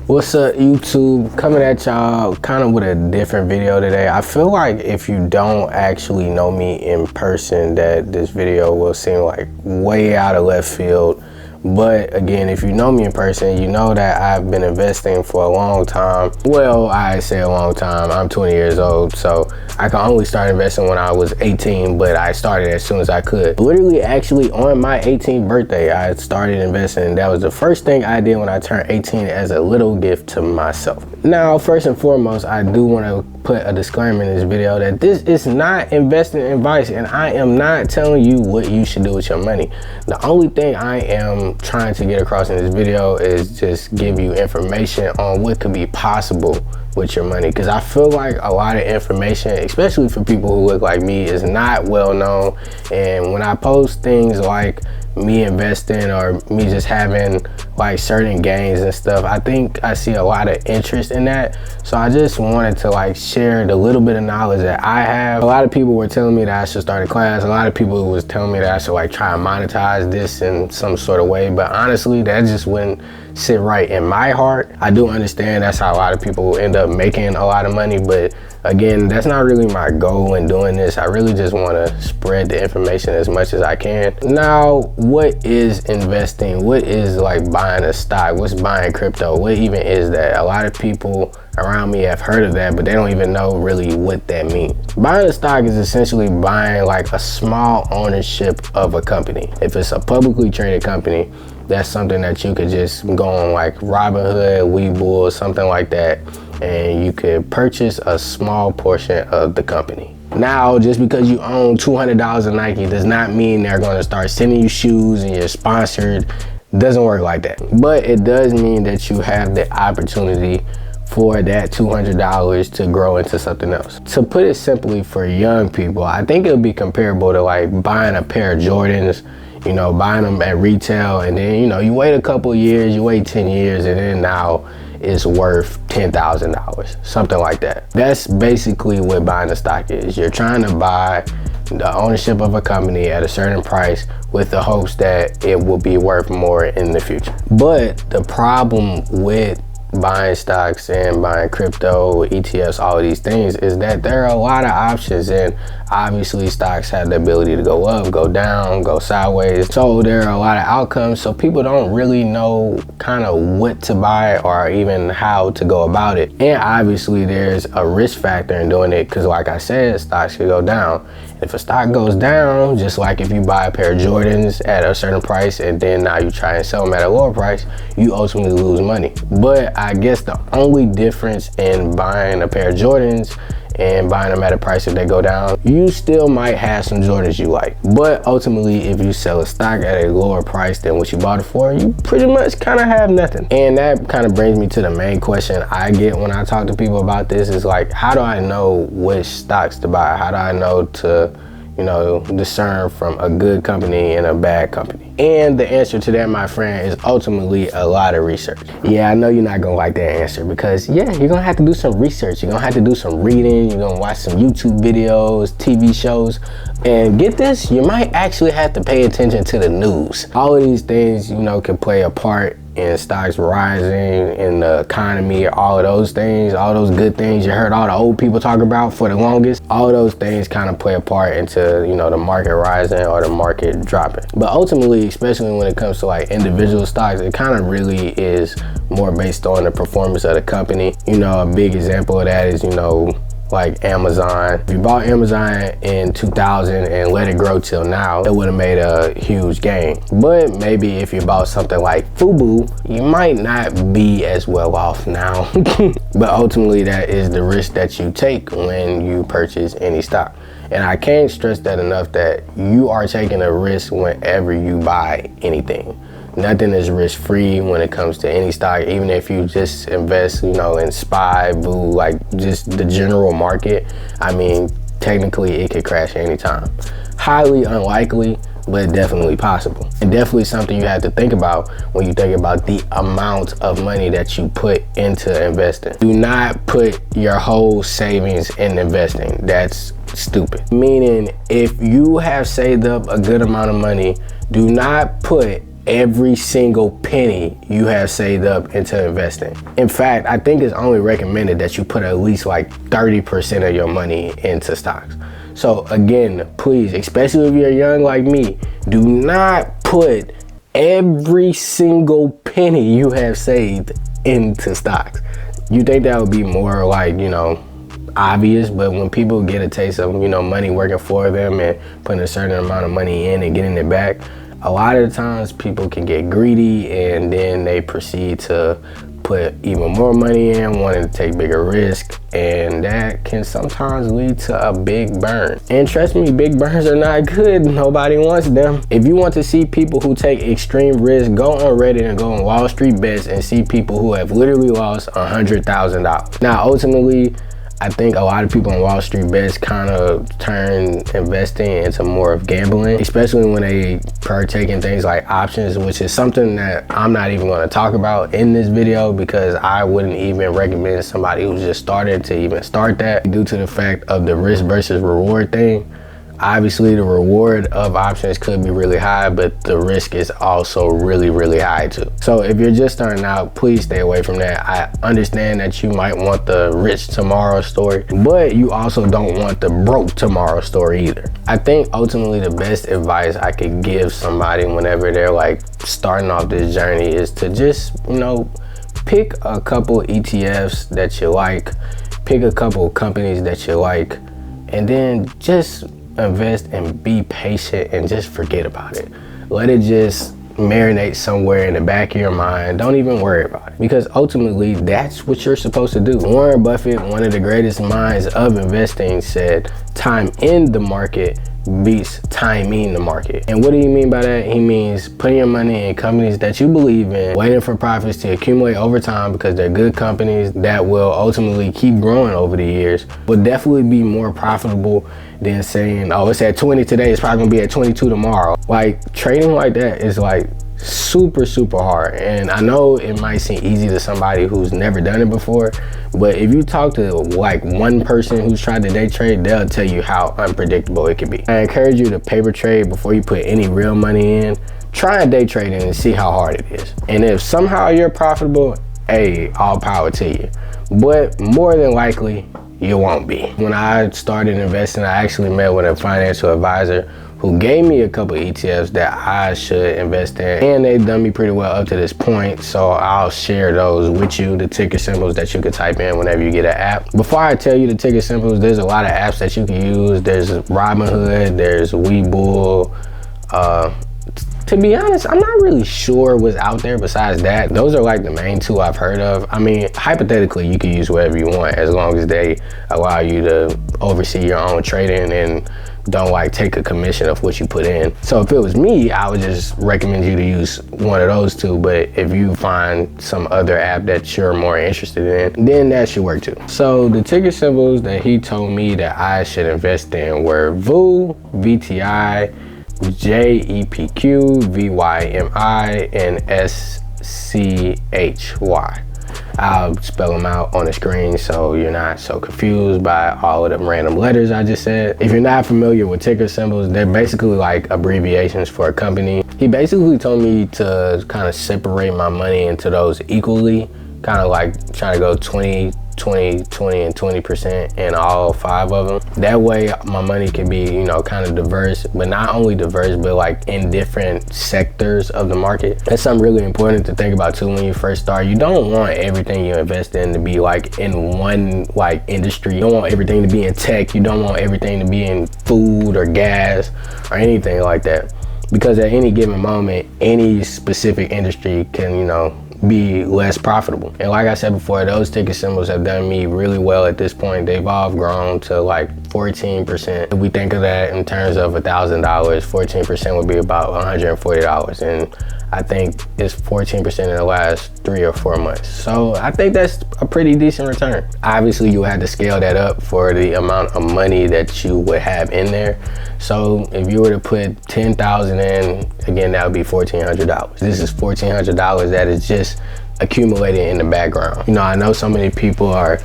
What's up, YouTube? Coming at y'all kind of with a different video today. I feel like if you don't actually know me in person, that this video will seem like way out of left field. But again, if you know me in person, you know that I've been investing for a long time. Well, I say a long time. I'm 20 years old, so I can only start investing when I was 18, but I started as soon as I could. Literally, actually, on my 18th birthday, I started investing. That was the first thing I did when I turned 18 as a little gift to myself. Now, first and foremost, I do want to put a disclaimer in this video that this is not investing advice, and I am not telling you what you should do with your money. The only thing I am trying to get across in this video is just give you information on what could be possible with your money, because I feel like a lot of information, especially for people who look like me, is not well known. And when I post things like me investing or me just having like certain gains and stuff, I think I see a lot of interest in that. So I just wanted to like share the little bit of knowledge that I have. A lot of people were telling me that I should start a class. A lot of people was telling me that I should like try and monetize this in some sort of way, but honestly, that just wouldn't sit right in my heart. I do understand that's how a lot of people end up making a lot of money, but again, that's not really my goal in doing this. I really just want to spread the information as much as I can. Now, what is investing? What is like buying a stock? What's buying crypto? What even is that? A lot of people around me have heard of that, but they don't even know really what that means. Buying a stock is essentially buying like a small ownership of a company. If it's a publicly traded company, that's something that you could just go on like Robinhood, Webull, something like that, and you could purchase a small portion of the company. Now, just because you own $200 of Nike does not mean they're going to start sending you shoes and you're sponsored. Doesn't work like that. But it does mean that you have the opportunity for that $200 to grow into something else. To put it simply, for young people, I think it would be comparable to like buying a pair of Jordans, you know, buying them at retail, and then, you know, you wait a couple years, you wait 10 years, and then now it's worth $10,000, something like that. That's basically what buying a stock is. You're trying to buy the ownership of a company at a certain price with the hopes that it will be worth more in the future. But the problem with buying stocks and buying crypto, ETFs, all of these things, is that there are a lot of options, and obviously stocks have the ability to go up, go down, go sideways. So there are a lot of outcomes, so people don't really know kind of what to buy or even how to go about it. And obviously there's a risk factor in doing it, because like I said, stocks could go down. If a stock goes down, just like if you buy a pair of Jordans at a certain price and then now you try and sell them at a lower price, you ultimately lose money. But I guess the only difference in buying a pair of Jordans and buying them at a price if they go down, you still might have some Jordans you like. But ultimately, if you sell a stock at a lower price than what you bought it for, you pretty much kind of have nothing. And that kind of brings me to the main question I get when I talk to people about this, is like, how do I know which stocks to buy? How do I know to, you know, discern from a good company and a bad company? And the answer to that, my friend, is ultimately a lot of research. Yeah, I know you're not gonna like that answer, because yeah, you're gonna have to do some research. You're gonna have to do some reading. You're gonna watch some YouTube videos, TV shows, and get this, you might actually have to pay attention to the news. All of these things, you know, can play a part in stocks rising, in the economy, all of those things, all those good things you heard all the old people talk about for the longest. All of those things kind of play a part into, you know, the market rising or the market dropping. But ultimately, especially when it comes to like individual stocks, it kind of really is more based on the performance of the company. You know, a big example of that is, you know, like Amazon. If you bought Amazon in 2000 and let it grow till now, it would have made a huge gain. But maybe if you bought something like Fubu, you might not be as well off now. But ultimately, that is the risk that you take when you purchase any stock. And I can't stress that enough, that you are taking a risk whenever you buy anything. Nothing is risk-free when it comes to any stock, even if you just invest, you know, in SPY, VU, like just the general market. I mean, technically it could crash anytime. Highly unlikely, but definitely possible. And definitely something you have to think about when you think about the amount of money that you put into investing. Do not put your whole savings in investing. That's stupid. Meaning, if you have saved up a good amount of money, do not put every single penny you have saved up into investing. In fact, I think it's only recommended that you put at least like 30% of your money into stocks. So again, please, especially if you're young like me, do not put every single penny you have saved into stocks. You think that would be more like, you know, obvious, but when people get a taste of, you know, money working for them and putting a certain amount of money in and getting it back, a lot of the times people can get greedy and then they proceed to put even more money in, wanting to take bigger risk, and that can sometimes lead to a big burn. And trust me, big burns are not good. Nobody wants them. If you want to see people who take extreme risk, go on Reddit and go on Wall Street Bets and see people who have literally lost $100,000. Now, ultimately, I think a lot of people on Wall Street Bets kind of turn investing into more of gambling, especially when they partake in things like options, which is something that I'm not even going to talk about in this video because I wouldn't even recommend somebody who just started to even start that due to the fact of the risk versus reward thing. Obviously, the reward of options could be really high, but the risk is also really, really high too. So if you're just starting out, please stay away from that. I understand that you might want the rich tomorrow story, but you also don't want the broke tomorrow story either. I think ultimately the best advice I could give somebody whenever they're like starting off this journey is to just, you know, pick a couple ETFs that you like, pick a couple companies that you like, and then just invest and be patient and just forget about it. Let it just marinate somewhere in the back of your mind. Don't even worry about it, because ultimately that's what you're supposed to do. Warren Buffett, one of the greatest minds of investing, said time in the market beats timing the market. And what do you mean by that? He means putting your money in companies that you believe in, waiting for profits to accumulate over time because they're good companies that will ultimately keep growing over the years, will definitely be more profitable than saying, oh, it's at 20 today, it's probably gonna be at 22 tomorrow. Like, trading like that is like super hard. And I know it might seem easy to somebody who's never done it before, but if you talk to like one person who's tried to day trade, they'll tell you how unpredictable it can be. I encourage you to paper trade before you put any real money in. Try day trading and see how hard it is. And if somehow you're profitable, hey, all power to you. But more than likely, you won't be. When I started investing, I actually met with a financial advisor who gave me a couple ETFs that I should invest in, and they've done me pretty well up to this point, so I'll share those with you, the ticker symbols that you can type in whenever you get an app. Before I tell you the ticker symbols, there's a lot of apps that you can use. There's Robinhood, there's Webull. To be honest, I'm not really sure what's out there besides that. Those are like the main two I've heard of. I mean, hypothetically, you can use whatever you want as long as they allow you to oversee your own trading and don't like take a commission of what you put in. So if it was me, I would just recommend you to use one of those two. But if you find some other app that you're more interested in, then that should work too. So the ticker symbols that he told me that I should invest in were VOO, VTI, JEPQ, VYMI, and SCHY. I'll spell them out on the screen so you're not so confused by all of them random letters I just said. If you're not familiar with ticker symbols, they're basically like abbreviations for a company. He basically told me to kind of separate my money into those equally, kind of like trying to go 20, 20, 20, and 20% in all 5 of them. That way my money can be, you know, kind of diverse, but not only diverse, but like in different sectors of the market. That's something really important to think about too when you first start. You don't want everything you invest in to be like in one like industry. You don't want everything to be in tech. You don't want everything to be in food or gas or anything like that, because at any given moment, any specific industry can, you know, be less profitable. And like I said before, those ticker symbols have done me really well at this point. They've all grown to like 14%. If we think of that in terms of $1,000, 14% would be about $140. And I think it's 14% in the last 3 or 4 months. So I think that's a pretty decent return. Obviously you had to scale that up for the amount of money that you would have in there. So if you were to put 10,000 in, again, that would be $1,400. This is $1,400 that is just accumulating in the background. You know, I know so many people are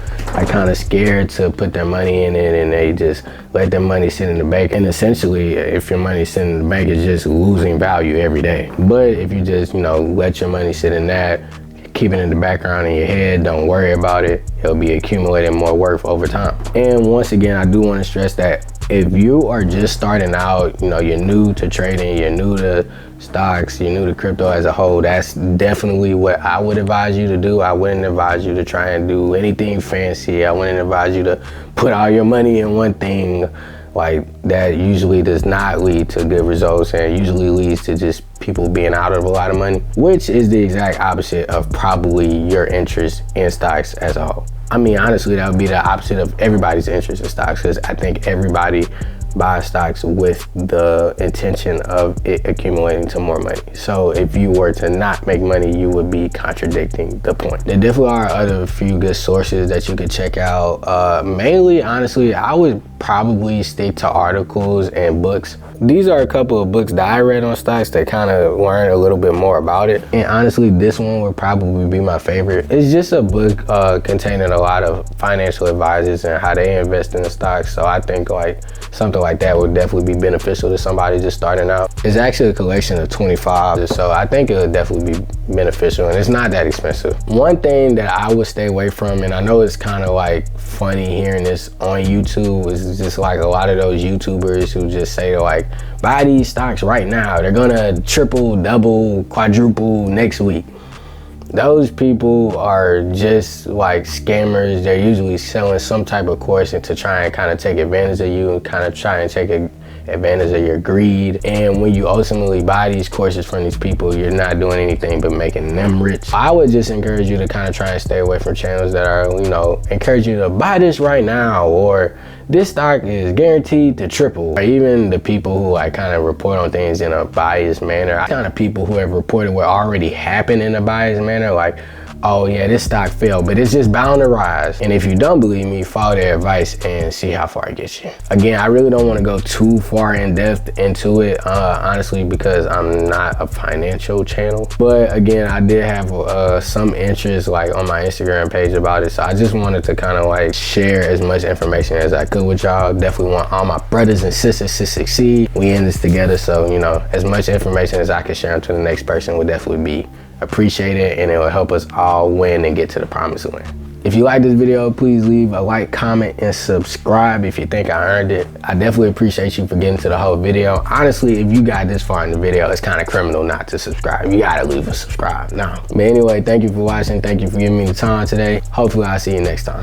kind of scared to put their money in it, and they just let their money sit in the bank. And essentially, if your money sitting in the bank, it's just losing value every day. But if you just, you know, let your money sit in that, keep it in the background in your head, don't worry about it, it'll be accumulating more worth over time. And once again, I do want to stress that if you are just starting out, you know, you're new to trading, you're new to stocks, you're new to crypto as a whole, that's definitely what I would advise you to do. I wouldn't advise you to try and do anything fancy. I wouldn't advise you to put all your money in one thing. Like, that usually does not lead to good results, and usually leads to just people being out of a lot of money, which is the exact opposite of probably your interest in stocks as a whole. I mean, honestly, that would be the opposite of everybody's interest in stocks, because I think everybody buy stocks with the intention of it accumulating to more money. So if you were to not make money, you would be contradicting the point. There definitely are other few good sources that you could check out. Mainly, honestly, I would probably stick to articles and books. These are a couple of books that I read on stocks that kind of learned a little bit more about it. And honestly, this one would probably be my favorite. It's just a book containing a lot of financial advisors and how they invest in the stocks. So I think like something like that would definitely be beneficial to somebody just starting out. It's actually a collection of 25, so I think it would definitely be beneficial, and it's not that expensive. One thing that I would stay away from, and I know it's kind of like funny hearing this on YouTube, is just like a lot of those YouTubers who just say like, buy these stocks right now, they're gonna triple, double, quadruple next week. Those people are just like scammers. They're usually selling some type of course to try and kind of take advantage of you and kind of try and take advantage of your greed. And when you ultimately buy these courses from these people, you're not doing anything but making them rich. I would just encourage you to kind of try and stay away from channels that are, you know, encourage you to buy this right now, or this stock is guaranteed to triple. Or even the people who like kind of report on things in a biased manner. Kind of people who have reported what already happened in a biased manner, like, oh yeah, this stock fell, but it's just bound to rise. And if you don't believe me, follow their advice and see how far it gets you. Again, I really don't want to go too far in depth into it, honestly, because I'm not a financial channel. But again, I did have some interest like on my Instagram page about it. So I just wanted to kind of like share as much information as I could with y'all. Definitely want all my brothers and sisters to succeed. We in this together. So, you know, as much information as I can share to the next person would definitely be appreciated, and it will help us all win and get to the promised land. If you like this video, please leave a like, comment, and subscribe if you think I earned it. I definitely appreciate you for getting to the whole video. Honestly, if you got this far in the video, it's kind of criminal not to subscribe. You gotta leave a subscribe now. But anyway, thank you for watching. Thank you for giving me the time today. Hopefully I'll see you next time.